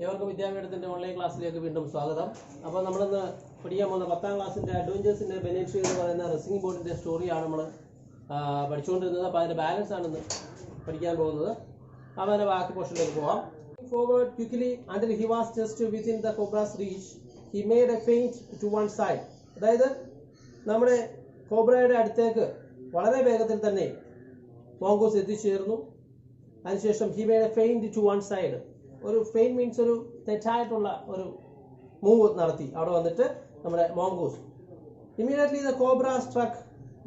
ഏവർക്കും വിദ്യാഭ്യാസത്തിന്റെ ഓൺലൈൻ ക്ലാസ്സിലേക്ക് വീണ്ടും സ്വാഗതം. അപ്പോൾ നമ്മളിന്ന് പഠിക്കാൻ പോകുന്ന 10ാം ക്ലാസ്സിന്റെ അഡ്വഞ്ചേഴ്സിന്റെ ബെനിഫിറ്റ് എന്ന് പറയുന്ന റെസിംഗ് ബോർഡിന്റെ സ്റ്റോറിയാണ് നമ്മൾ പഠിച്ചുകൊണ്ടിരുന്നത്. അപ്പോൾ അതിന്റെ ബാലൻസ് ആണ് ഇന്ന് പഠിക്കാൻ പോകുന്നത്. അപ്പോൾ അതിന്റെ ബാക്കി പോർഷനിലേക്ക് പോവാം. Forward quickly until he was just within the cobra's reach, he made a feint to one side. അതായത് നമ്മുടെ കോബ്രയുടെ അടുത്തേക്ക് വളരെ വേഗത്തിൽ തന്നെ മോങ്കോസ് എത്തിച്ചേർന്നു. അതിനുശേഷം he made a feint to one side. ഒരു ഫെയിൻ മീൻസ് ഒരു തെറ്റായിട്ടുള്ള ഒരു മൂവ് നടത്തി അവിടെ വന്നിട്ട് നമ്മുടെ മോങ്കോസ്. ഇമ്മീഡിയറ്റ്ലി ദ കോബ്ര സ്ട്രക്ക്,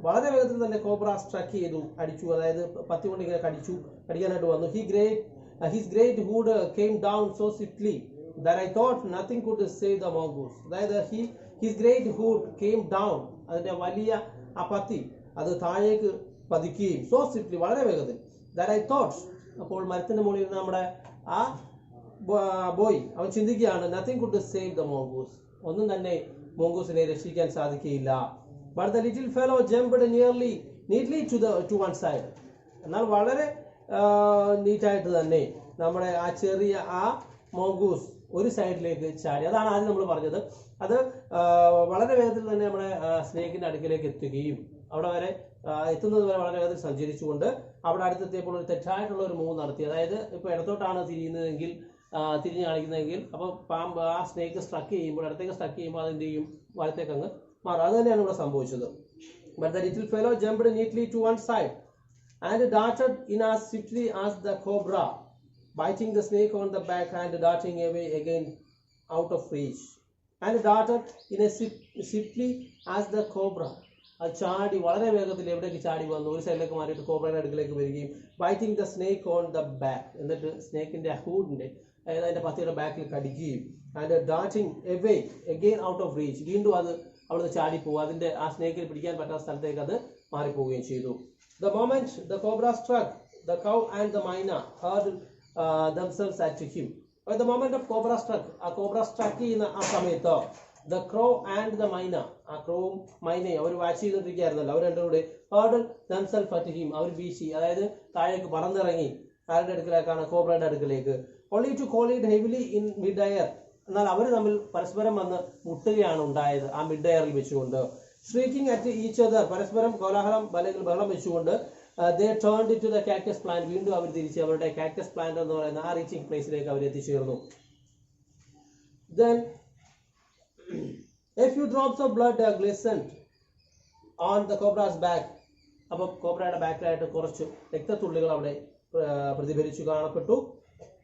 വളരെ വേഗത്തിൽ തന്നെ കോബ്ര സ്ട്രക്ക് ചെയ്തു, അടിച്ചു. അതായത് പത്തി കൊണ്ട് ഇങ്ങനെ കടിക്കാനായിട്ട് വന്നു. His great hood came down so swiftly that I thought nothing could save the mongoose. അതായത് his great hood came down, അതിന്റെ വലിയ ആ പത്തി അത് താഴേക്ക് പതിക്കുകയും so swiftly, വളരെ വേഗത്തിൽ, that I thought, അപ്പോൾ മരത്തിന്റെ മുകളിൽ നമ്മുടെ ആ ബോയ് അവൻ ചിന്തിക്കുകയാണ്, nothing could save the mongoose, ഒന്നും തന്നെ മോങ്കോസിനെ രക്ഷിക്കാൻ സാധിക്കുകയില്ല. But the little fellow jumped neatly to one side. എന്നാൽ വളരെ നീറ്റായിട്ട് തന്നെ നമ്മുടെ ആ ചെറിയ ആ മോങ്കൂസ് ഒരു സൈഡിലേക്ക് ചാടി. അതാണ് ആദ്യം നമ്മൾ പറഞ്ഞത്. അത് വളരെ വേഗത്തിൽ തന്നെ നമ്മുടെ സ്നേക്കിന്റെ അടുക്കിലേക്ക് എത്തുകയും അവിടെ വരെ എത്തുന്നത് വരെ വളരെ വേഗത്തിൽ സഞ്ചരിച്ചുകൊണ്ട് അവിടെ അടുത്തെത്തിയപ്പോൾ ഒരു തെറ്റായിട്ടുള്ള ഒരു മൂവ് നടത്തി. അതായത് ഇപ്പോൾ ഇടത്തോട്ടാണ് തിരിഞ്ഞ് കാണിക്കുന്നതെങ്കിൽ അപ്പോൾ പാമ്പ് ആ സ്നേക്ക് സ്ട്രക്ക് ചെയ്യുമ്പോൾ, ഇടത്തേക്ക് സ്ട്രക്ക് ചെയ്യുമ്പോൾ അതെന്ത് ചെയ്യും, വലത്തേക്ക് അങ്ങ് മാറും. അത് തന്നെയാണ് ഇവിടെ സംഭവിച്ചത്. But the little fellow jumped neatly to one side and darted in as swiftly as the cobra, biting the snake on the back and darting away again out of reach. And darted in as swiftly as the cobra. അത് ചാടി വളരെ വേഗത്തിൽ എവിടേക്ക് ചാടി വന്നു, ഒരു സൈഡിലേക്ക് മാറിയിട്ട് കോബ്രയുടെ അടുക്കിലേക്ക് വരികയും biting the snake on the back, എന്നിട്ട് സ്നേക്കിന്റെ ഹൂഡിന്റെ, അതായത് അതിന്റെ പത്തിയുടെ ബാക്കിൽ കടിക്കുകയും and darting away again out of reach, വീണ്ടും അത് അവിടുന്ന് ചാടിപ്പോവുക, അതിന്റെ ആ സ്നേക്കിൽ പിടിക്കാൻ പറ്റാത്ത സ്ഥലത്തേക്ക് അത് മാറിപ്പോവുകയും ചെയ്തു. The moment the cobra struck, the cow and the myna hurled themselves at him. At the moment of cobra struck, ആ cobra struck ചെയ്യുന്ന ആ സമയത്ത് the crow and the myna, ആ ക്രോവും മൈനയും അവർ വാച്ച് ചെയ്തുകൊണ്ടിരിക്കുകയായിരുന്നല്ലോ, അവർ രണ്ടും കൂടെ hurled themselves at him, അവർ വീശി, അതായത് താഴേക്ക് പറന്നിറങ്ങി ആരുടെ അടുക്കലേക്കാണ്, കോബ്രയുടെ അടുക്കലേക്ക്. Only to collide heavily in mid-air, എന്നാൽ അവർ തമ്മിൽ പരസ്പരം വന്ന് മുട്ടുകയാണ് ഉണ്ടായത് ആ മിഡ് എയറിൽ വെച്ചുകൊണ്ട്. Shrieking at each other, പരസ്പരം കോലാഹലം അല്ലെങ്കിൽ ബഹളം വെച്ചുകൊണ്ട് they turned to the cactus plant, വീണ്ടും അവർ തിരിച്ച് അവരുടെ കാക്ടസ് പ്ലാന്റ് എന്ന് പറയുന്ന ആ റീച്ചിങ് പ്ലേസിലേക്ക് അവർ എത്തിച്ചേർന്നു. Then a few drops of blood glistened on the cobra's back. അപ്പോൾ കോബ്രയുടെ ബാക്കിലായിട്ട് കുറച്ച് രക്തത്തുള്ളികൾ അവിടെ പ്രതിഫലിച്ചു കാണപ്പെട്ടു.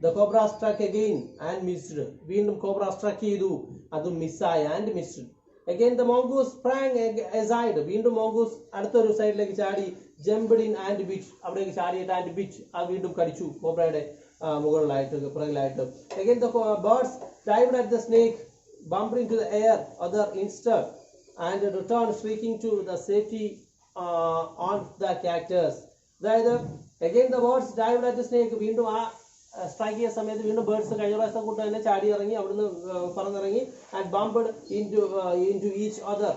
The cobra struck again and missed. വീണ്ടും കോബ്ര സ്ട്രക്ക് ചെയ്തു, അതും മിസ്സായി, and missed. Again the mongoose sprang aside. വീണ്ടും മോങ്കൂസ് അടുത്തൊരു സൈഡിലേക്ക് ചാടി, jumped in and bit, അവിടേക്ക് ചാടിയിട്ട് and bit, അത് വീണ്ടും കടിച്ചു കോബ്രയുടെ മുകളിലായിട്ട് പുറകിലായിട്ട്. Again the birds dived at the snake, bumped into the air other instant and returned shrieking to the safety on the cactus. അതായത് again the birds dived at the snake, വീണ്ടും ആ strike ചെയ്യുന്ന സമയത്ത് വീണ്ടും ബേർഡ്സ് കഴിഞ്ഞ പ്രാവശ്യം കൊണ്ട് തന്നെ ചാടി ഇറങ്ങി, അവിടുന്ന് പറന്നിറങ്ങി, and bumped into each other,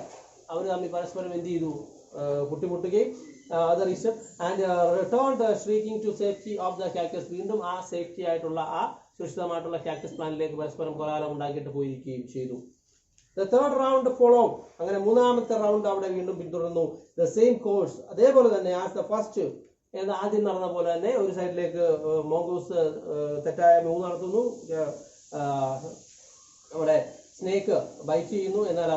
അവർ തമ്മിൽ പരസ്പരം എന്ത് ചെയ്തു, കുട്ടിമുട്ടുകയും അതർ ഇഷ്ടം, and returned shrieking to safety of the cactus, വീണ്ടും ആ സേഫ്റ്റി ആയിട്ടുള്ള ആ സുരക്ഷിതമായിട്ടുള്ള കാക്ടസ് പ്ലാന്റിലേക്ക് പരസ്പരം കോലാഹലം ഉണ്ടാക്കിയിട്ട് പോയിരിക്കുകയും ചെയ്തു. The third round followed, അങ്ങനെ മൂന്നാമത്തെ റൗണ്ട് അവിടെ വീണ്ടും പിന്തുടർന്നു. The same course, അതേപോലെ തന്നെ as the first, എന്ന് ആദ്യം നടന്ന പോലെ തന്നെ ഒരു സൈഡിലേക്ക് മോങ്കൂസ് തെറ്റായ മൂവ് നടത്തുന്നു, അവിടെ സ്നേക്ക് ബൈറ്റ് ചെയ്യുന്നു, എന്നാൽ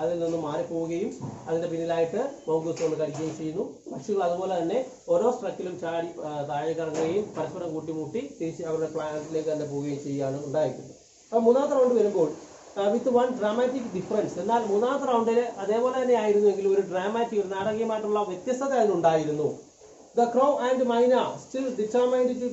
അതിൽ നിന്നും മാറിപ്പോവുകയും അതിന്റെ പിന്നിലായിട്ട് മോങ്കൂസ് കൊണ്ട് കടിക്കുകയും ചെയ്യുന്നു. പക്ഷികൾ അതുപോലെ തന്നെ ഓരോ സ്ട്രക്കിലും ചാടി താഴേക്ക് ഇറങ്ങുകയും പരസ്പരം കൂട്ടിമുട്ടി തിരിച്ച് അവരുടെ പ്ലാനറ്റിലേക്ക് തന്നെ പോവുകയും ചെയ്യുകയാണ് ഉണ്ടായിരിക്കുന്നത്. അപ്പോൾ മൂന്നാമത്തെ റൗണ്ട് വരുമ്പോൾ വിത്ത് വൺ ഡ്രാമാറ്റിക് ഡിഫറൻസ്, എന്നാൽ മൂന്നാമത്തെ റൗണ്ടിൽ അതേപോലെ തന്നെ ആയിരുന്നുവെങ്കിൽ ഒരു ഡ്രാമാറ്റിക്, ഒരു നാടകീയമായിട്ടുള്ള വ്യത്യസ്തത അതിനുണ്ടായിരുന്നു. The crow and myna still determined to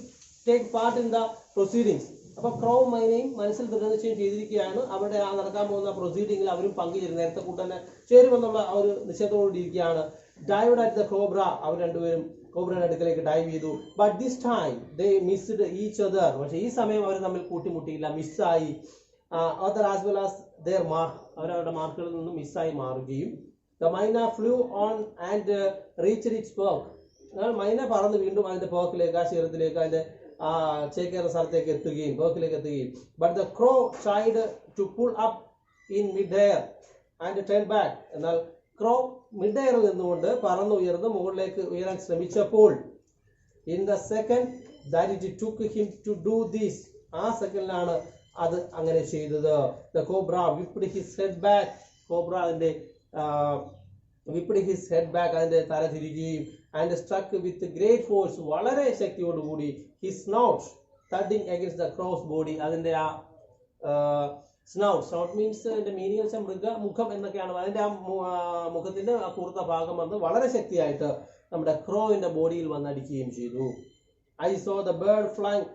take part in the proceedings. അപ്പോൾ ക്രോവും മൈനയും മനസ്സിൽ ദൃഢനിശ്ചയം ചെയ്തിരിക്കുകയാണ്, അവിടെ ആ നടക്കാൻ പോകുന്ന പ്രൊസീഡിങ്ങിൽ അവരും പങ്കുചേരും, നേരത്തെ കൂട്ടന്നെ ചേരുമെന്നുള്ള ആ ഒരു നിശ്ചയത്തോടുകൂടി ഇരിക്കുകയാണ്. Dived at the cobra, അവർ രണ്ടുപേരും കോബ്രയുടെ അടുക്കലേക്ക് ഡൈവ് ചെയ്തു. But this time they missed each other. പക്ഷേ ഈ സമയം അവർ തമ്മിൽ കൂട്ടിമുട്ടിയില്ല, മിസ്സായി. Other as well as their mark, അവരവരുടെ മാർക്കുകളിൽ നിന്നും മിസ്സായി മാറുകയും. The myna flew on and reached its perch. മൈന പറന്ന് വീണ്ടും അതിന്റെ പേർക്കിലേക്ക്, ആ ശരീരത്തിലേക്ക്, അതിന്റെ ചേക്കേറുന്ന സ്ഥലത്തേക്ക് എത്തുകയും ബർക്കിലേക്ക് എത്തുകയും. But the crow tried to pull up in mid-air and turn back. എന്നാൽ ക്രോ മിഡ് എയറിൽ നിന്നുകൊണ്ട് പറന്നുയർന്ന് മുകളിലേക്ക് ഉയരാൻ ശ്രമിച്ചപ്പോൾ in the second that it took him to do this, ആ സെക്കൻഡിലാണ് അത് അങ്ങനെ ചെയ്തത്. The cobra whipped his head back. Cobra അതിന്റെ whipped his head back, അതിന്റെ തല തിരികുകയും and struck with great force, വളരെ ശക്തിയോടുകൂടി his snout thudding against the crow's body. അതിന്റെ ആ സ്നൗട്ട് മീൻസ് അതിന്റെ മീനിങ് വെച്ചാൽ മൃഗമുഖം എന്നൊക്കെയാണ്. അതിന്റെ ആ മുഖത്തിന്റെ ആ കൂർത്ത ഭാഗം വന്ന് വളരെ ശക്തിയായിട്ട് നമ്മുടെ ക്രോവിന്റെ ബോഡിയിൽ വന്നടിക്കുകയും ചെയ്തു. I saw the bird flying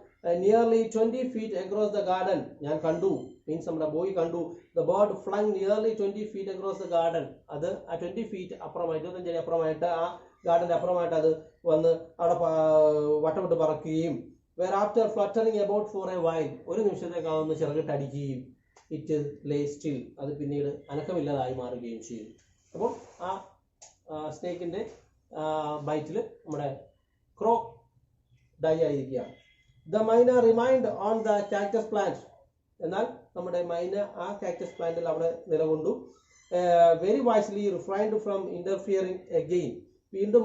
nearly 20 feet across the garden. ഞാൻ കണ്ടു മീൻസ് നമ്മുടെ ബോയ് കണ്ടു. The bird flying nearly 20 feet across the garden. അത് ആ 20 feet അപ്പുറമായിട്ട് 25 അടി അപ്പുറമായിട്ട് ആ ഗാർഡന്റെ അപ്പുറമായിട്ട് അത് വന്ന് അവിടെ വട്ടമിട്ട് പറക്കുകയും where after fluttering about for a while, ഒരു നിമിഷത്തേക്ക് ഒന്ന് ചിറകിട്ട് അടിക്കുകയും it lay still, അത് പിന്നീട് അനക്കമില്ലാതായി മാറുകയും ചെയ്തു. അപ്പോൾ ആ സ്നേക്കിന്റെ ബൈറ്റിൽ നമ്മുടെ ക്രോ ഡൈ ആയിരിക്കുകയാണ്. The myna remained on the cactus plant. എന്നാൽ നമ്മുടെ മൈന ആ കാക്ടസ് പ്ലാന്റിൽ അവിടെ നിലകൊണ്ടു. Very wisely refrained from interfering again. വീണ്ടും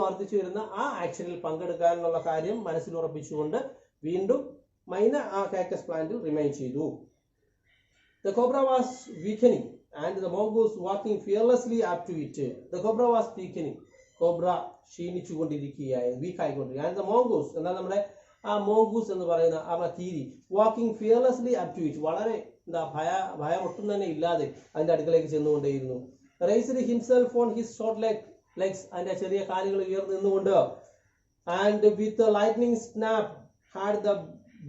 ആവർത്തിച്ചു വരുന്ന ആ ആക്ഷനിൽ പങ്കെടുക്കാനുള്ള കാര്യം മനസ്സിൽ ഉറപ്പിച്ചുകൊണ്ട് വീണ്ടും മൈന ആ കാക്ടസ് പ്ലാന്റിൽ റിമൈൻ ചെയ്തു. The cobra was weakening and the mongoose walking fearlessly up to it. The cobra was weakening. Cobra ക്ഷീണിച്ചുകൊണ്ടിരിക്കുകയായിരുന്നു, വീക്ക് ആയിക്കൊണ്ടിരിക്കുക. ആൻഡ് ദ മോങ്കൂസ് എന്നാൽ നമ്മുടെ ആ മോങ്കൂസ് എന്ന് പറയുന്ന ആ കീരി walking fearlessly up to it, വളരെ ഭയം ഒട്ടും തന്നെ ഇല്ലാതെ അതിന്റെ അടുക്കലേക്ക് ചെന്നുകൊണ്ടേയിരുന്നു. Raised himself on his short legs, അതിന്റെ ചെറിയ കാലുകൾ ഉയർന്നു നിന്നുകൊണ്ട്. And with lightning snap had the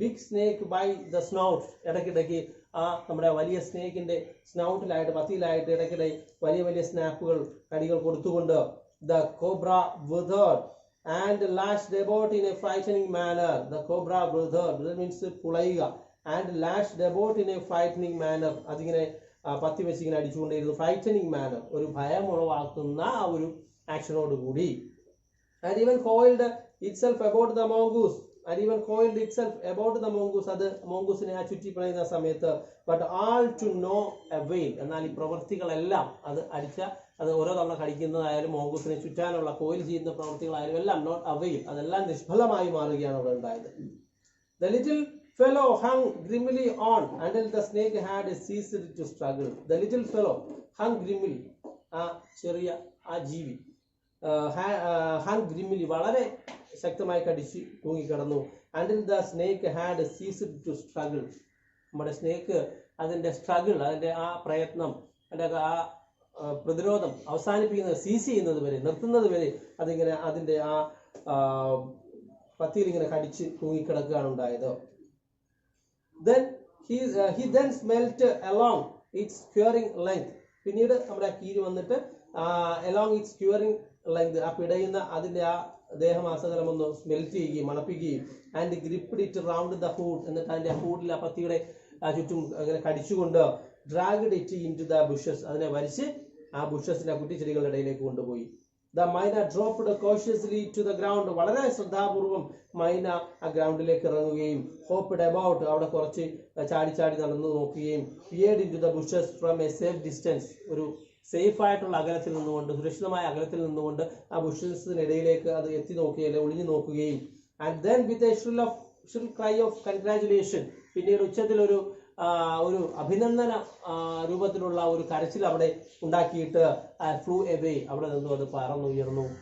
big snake by the snout. ഇടയ്ക്കിടയ്ക്ക് ആ നമ്മുടെ വലിയ സ്നേക്കിന്റെ സ്നൗട്ടിലായിട്ട് പത്തിയിലായിട്ട് ഇടയ്ക്കിടെ വലിയ സ്നാപ്പുകൾ കടികൾ കൊടുത്തുകൊണ്ട് the cobra withered and lashed about in a frightening manner. The cobra withered, that means പുളയുക, and lashed about in a frightening manner, അതിങ്ങനെ പത്തി വെച്ച് ഇങ്ങനെ അടിച്ചുകൊണ്ടേയിരുന്നു. ഫ്രൈറ്റനിങ് മാനർ, ഒരു ഭയം ഉളവാക്കുന്ന ആ ഒരു ആക്ഷനോട് കൂടി. and even coiled itself about the mongoose. അത് മോങ്കൂസിനെ ആ ചുറ്റി പിണയുന്ന സമയത്ത്. but all to no avail. എന്നാൽ ഈ പ്രവൃത്തികളെല്ലാം അത് ഓരോ തവണ കടിക്കുന്നതായാലും മോങ്കൂസിനെ ചുറ്റാനുള്ള കോയിൽ ചെയ്യുന്ന പ്രവൃത്തികളായാലും എല്ലാം നോട്ട് അവെയിൽ, അതെല്ലാം നിഷ്ഫലമായി മാറുകയാണ് അവിടെ ഉണ്ടായത്. The little fellow hung grimly on until the snake had ceased to struggle. The little fellow hung grimly, ആ ചെറിയ ആ ജീവി hung grimly, വളരെ ശക്തമായി കടിച്ച് തൂങ്ങിക്കിടന്നു. until the snake had ceased to struggle. നമ്മുടെ സ്നേക്ക് അതിന്റെ സ്ട്രഗിൾ, അതിന്റെ ആ പ്രയത്നം, അതിന്റെ ആ പ്രതിരോധം അവസാനിപ്പിക്കുന്നത്, സീസ് ചെയ്യുന്നത് വരെ, നിർത്തുന്നത് വരെ അതിങ്ങനെ അതിന്റെ ആ പത്തിയിൽ ഇങ്ങനെ കടിച്ച് തൂങ്ങിക്കിടക്കുകയാണ് ഉണ്ടായത്. Then he then smelt along its curing length. പിന്നീട് നമ്മുടെ കീരി വന്നിട്ട് along its curing length, ആ പിടയുന്ന അതിന്റെ ആ ദേഹമാസകലം ഒന്ന് സ്മെൽറ്റ് ചെയ്യുകയും മണപ്പിക്കുകയും and gripped it round the hood. എന്നിട്ട് അതിന്റെ ഹൂഡിൽ ആ പത്തിയുടെ ചുറ്റും അങ്ങനെ കടിച്ചുകൊണ്ട് dragged it into the bushes. അതിനെ വലിച്ച് ആ ബുഷസിന്റെ കുറ്റിച്ചെടികളുടെ ഇടയിലേക്ക് കൊണ്ടുപോയി. The myna dropped cautiously to the ground. വളരെ ശ്രദ്ധാപൂർവം മൈന ആ ഗ്രൗണ്ടിലേക്ക് ഇറങ്ങുകയും hopped about, അവിടെ കുറച്ച് ചാടി നടന്നു നോക്കുകയും peered into the bushes from a safe distance. ഒരു സേഫ് ആയിട്ടുള്ള അകലത്തിൽ നിന്നുകൊണ്ട്, സുരക്ഷിതമായ അകലത്തിൽ നിന്നുകൊണ്ട് ആ ബുഷസിനിടയിലേക്ക് അത് എത്തി നോക്കുകയും ഒളിഞ്ഞു നോക്കുകയും and then with a shrill cry of congratulation, പിന്നീട് ഉച്ചത്തിൽ ഒരു അഭിനന്ദന രൂപത്തിലുള്ള ഒരു കരച്ചിൽ അവിടെ ഉണ്ടാക്കിയിട്ട് flew away, അവിടെ നിന്നും അത്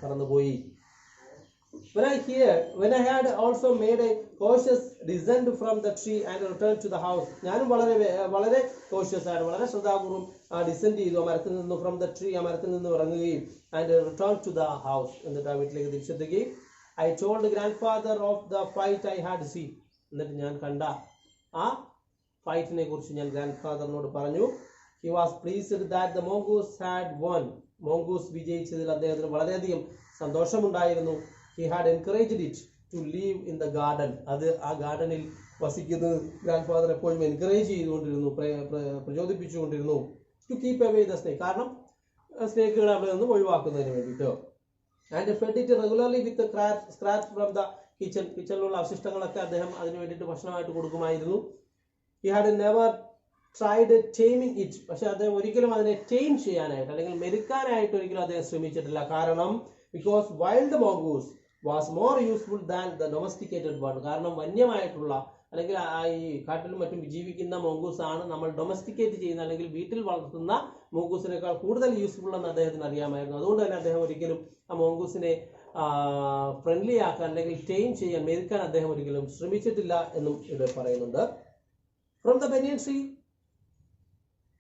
പറന്നുപോയി. When I had also made a cautious descent from the tree and returned to the house. ഞാനും വളരെ cautious ആയിട്ട് വളരെ ശ്രദ്ധാപൂർവം ഡിസെൻഡ് ചെയ്തു മരത്തിൽ നിന്ന്, ഫ്രം ദ ട്രീ, ആ മരത്തിൽ നിന്ന് ഇറങ്ങുകയും and returned to the house, എന്നിട്ട് ആ വീട്ടിലേക്ക് തിരിച്ചെത്തുകയും I told grandfather of the fight I had seen. എന്നിട്ട് ഞാൻ കണ്ട ആ ഫൈറ്റിനെ കുറിച്ച് ഞാൻ ഗ്രാൻഡ് ഫാദറിനോട് പറഞ്ഞു. He was pleased that the mongoose had won. മോങ്കൂസ് വിജയിച്ചതിൽ അദ്ദേഹത്തിന് വളരെയധികം സന്തോഷമുണ്ടായിരുന്നു. He had encouraged it to live in the garden. അത് ആ ഗാർഡനിൽ വസിക്കുന്നത് ഗ്രാൻഡ് ഫാദർ എപ്പോഴും എൻകറേജ് ചെയ്തുകൊണ്ടിരുന്നു, പ്രചോദിപ്പിച്ചുകൊണ്ടിരുന്നു. To keep away the snake, കാരണം സ്നേക്കുകളെ അവിടെ നിന്ന് ഒഴിവാക്കുന്നതിന് വേണ്ടിയിട്ട്. And fed it regularly with the scraps from the കിച്ചണിലുള്ള അവശിഷ്ടങ്ങളൊക്കെ അദ്ദേഹം അതിന് വേണ്ടിയിട്ട് ഭക്ഷണമായിട്ട് കൊടുക്കുമായിരുന്നു. He had never tried taming it. പക്ഷെ അദ്ദേഹം ഒരിക്കലും അതിനെ ടൈം ചെയ്യാനായിട്ട് അല്ലെങ്കിൽ മെരുക്കാനായിട്ട് ഒരിക്കലും അദ്ദേഹം ശ്രമിച്ചിട്ടില്ല. കാരണം because wild mongoose was more useful than the domesticated one. കാരണം വന്യമായിട്ടുള്ള അല്ലെങ്കിൽ ഈ കാട്ടിലും മറ്റും ജീവിക്കുന്ന മോങ്കൂസ് ആണ് നമ്മൾ ഡൊമസ്റ്റിക്കേറ്റ് ചെയ്യുന്ന അല്ലെങ്കിൽ വീട്ടിൽ വളർത്തുന്ന മോങ്കൂസിനേക്കാൾ കൂടുതൽ യൂസ്ഫുൾ എന്ന് അദ്ദേഹത്തിന് അറിയാമായിരുന്നു. അതുകൊണ്ട് തന്നെ അദ്ദേഹം ഒരിക്കലും ആ മോങ്കൂസിനെ ഫ്രണ്ട്ലി ആക്കാൻ അല്ലെങ്കിൽ ടൈം ചെയ്യാൻ മെരുക്കാൻ അദ്ദേഹം ഒരിക്കലും ശ്രമിച്ചിട്ടില്ല എന്നും ഇവിടെ പറയുന്നുണ്ട്. From the banyan tree,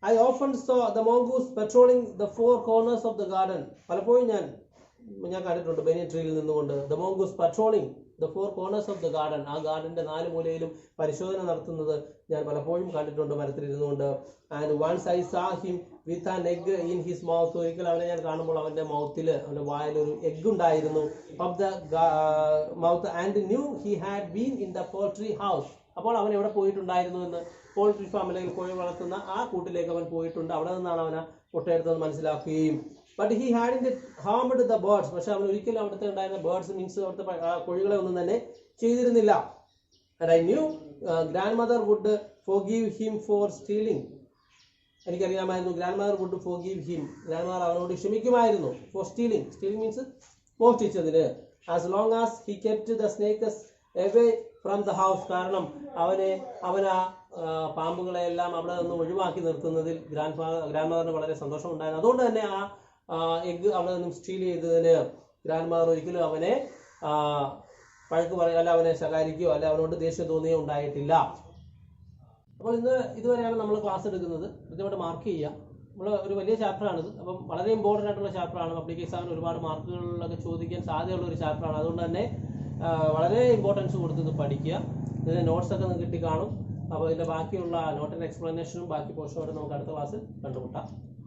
I often saw the mongoose patrolling the four corners of the garden. പലപ്പോഴും ഞാൻ കണ്ടിട്ടുണ്ട് ബനിയൻ ട്രീയിൽ നിന്നുകൊണ്ട് the mongoose patrolling the four corners of the garden. ആ ഗാർഡന്റെ 4 മൂലയിലും പരിശോധന നടത്തുന്നത് ഞാൻ പലപ്പോഴും കണ്ടിട്ടുണ്ട് മരത്തിലിരുന്നുകൊണ്ട്. And once I saw him with an egg in his mouth. ഒരിക്കൽ അവനെ ഞാൻ കാണുമ്പോൾ അവന്റെ മൗത്തിൽ അവന്റെ വായിൽ ഒരു എഗ് ഉണ്ടായിരുന്നു. of the mouth and knew he had been in the poultry house. അപ്പോൾ അവൻ എവിടെ പോയിട്ടുണ്ടായിരുന്നു എന്ന് പോൾട്രി ഫാം അല്ലെങ്കിൽ കോഴി വളർത്തുന്ന ആ കൂട്ടിലേക്ക് അവൻ പോയിട്ടുണ്ട്. അവിടെ നിന്നാണ് അവന് മുട്ടയെടുത്തത് മനസ്സിലാക്കുകയും but he hadn't harmed the birds. പക്ഷെ അവൻ ഒരിക്കലും അവിടുത്തെ ഉണ്ടായിരുന്ന ബേർഡ്സ് മീൻസ് അവിടുത്തെ കോഴികളെ ഒന്നും തന്നെ ചെയ്തിരുന്നില്ല. And I knew grandmother would forgive him for stealing. എനിക്കറിയാമായിരുന്നു grandmother would forgive him. grandmother അവനോട് ക്ഷമിക്കുമായിരുന്നു for stealing. stealing means മോഷ്ടിച്ചതിന്. as long as he kept the snakes away from the house. കാരണം അവന് പാമ്പുകളെ എല്ലാം അവിടെ നിന്ന് ഒഴിവാക്കി നിർത്തുന്നതിൽ ഗ്രാൻഡ്മദറിന് വളരെ സന്തോഷം ഉണ്ടായിരുന്നു. അതുകൊണ്ട് തന്നെ ആ എഗ് അവിടെ നിന്നും സ്റ്റീൽ ചെയ്തതിന് ഗ്രാൻഡ്മദർ ഒരിക്കലും അവനെ പഴക്ക് പറയുക അല്ല അവനെ ശകാരിക്കുകയോ അല്ല അവനോട് ദേഷ്യം തോന്നുകയോ ഉണ്ടായിട്ടില്ല. അപ്പോൾ ഇതുവരെയാണ് നമ്മൾ ക്ലാസ് എടുക്കുന്നത്. കൃത്യമായിട്ട് മാർക്ക് ചെയ്യുക. നമ്മൾ ഒരു വലിയ ചാപ്റ്ററാണിത്. അപ്പം വളരെ ഇമ്പോർട്ടൻ്റ് ആയിട്ടുള്ള ചാപ്റ്ററാണ്. പബ്ലിക് എക്സാമിന് ഒരുപാട് മാർക്കുകളിലൊക്കെ ചോദിക്കാൻ സാധ്യതയുള്ള ഒരു ചാപ്റ്ററാണ്. അതുകൊണ്ട് തന്നെ വളരെ ഇമ്പോർട്ടൻസ് കൊടുത്ത് പഠിക്കുക. ഇതിൻ്റെ നോട്ട്സൊക്കെ നിങ്ങൾക്ക് കിട്ടി കാണും. അപ്പോൾ ഇതിൻ്റെ ബാക്കിയുള്ള നോട്ടിൻ്റെ എക്സ്പ്ലനേഷനും ബാക്കി പോർഷനോട് നമുക്ക് അടുത്ത ക്ലാസ്സിൽ കണ്ടുമുട്ടാം.